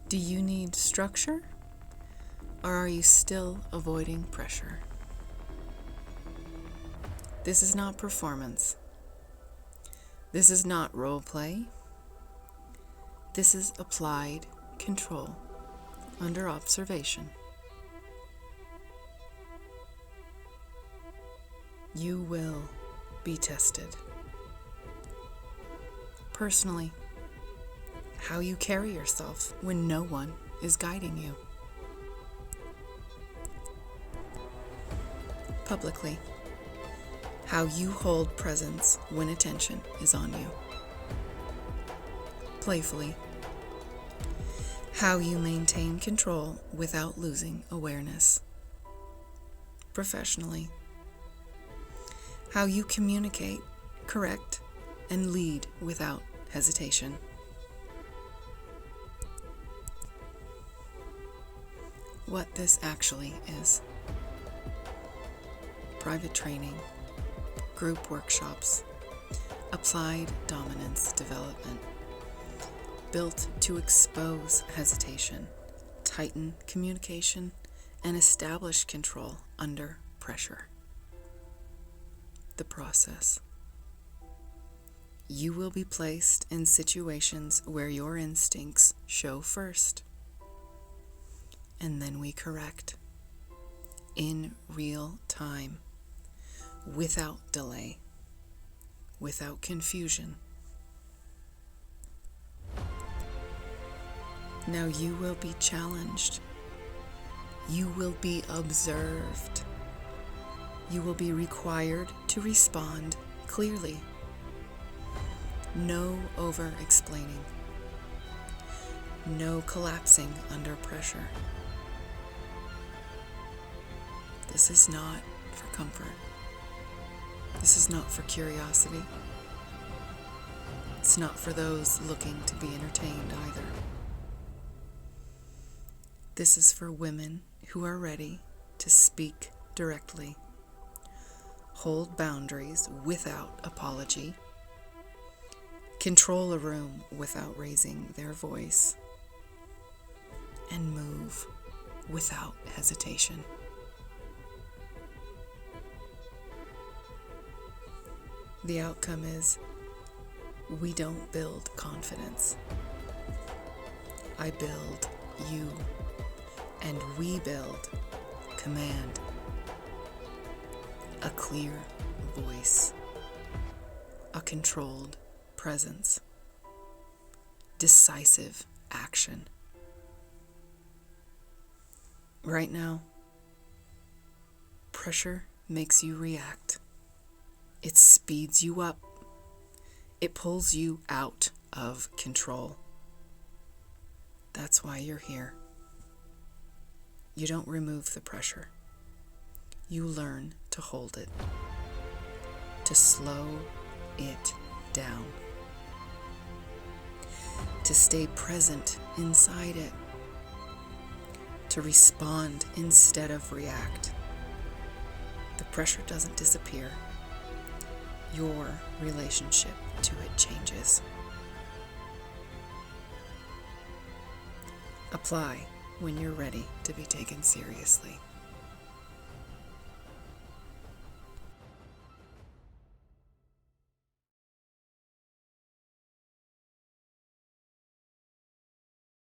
Do you need structure, or are you still avoiding pressure? This is not performance. This is not role play. This is applied control under observation. You will be tested. Personally, how you carry yourself when no one is guiding you. Publicly, how you hold presence when attention is on you. Playfully, how you maintain control without losing awareness. Professionally, how you communicate, correct, and lead without hesitation. What this actually is: private training, group workshops, applied dominance development, built to expose hesitation, tighten communication, and establish control under pressure. The process: you will be placed in situations where your instincts show first, and then we correct in real time, without delay, without confusion. Now you will be challenged. You will be observed. You will be required to respond clearly. No over-explaining. No collapsing under pressure. This is not for comfort. This is not for curiosity. It's not for those looking to be entertained either. This is for women who are ready to speak directly, hold boundaries without apology, control a room without raising their voice, and move without hesitation. The outcome is, we don't build confidence. I build you, and we build command, a clear voice, a controlled presence, decisive action. Right now, pressure makes you react. It speeds you up. It pulls you out of control. That's why you're here. You don't remove the pressure. You learn to hold it, to slow it down, to stay present inside it, to respond instead of react. The pressure doesn't disappear. Your relationship to it changes. Apply when you're ready to be taken seriously.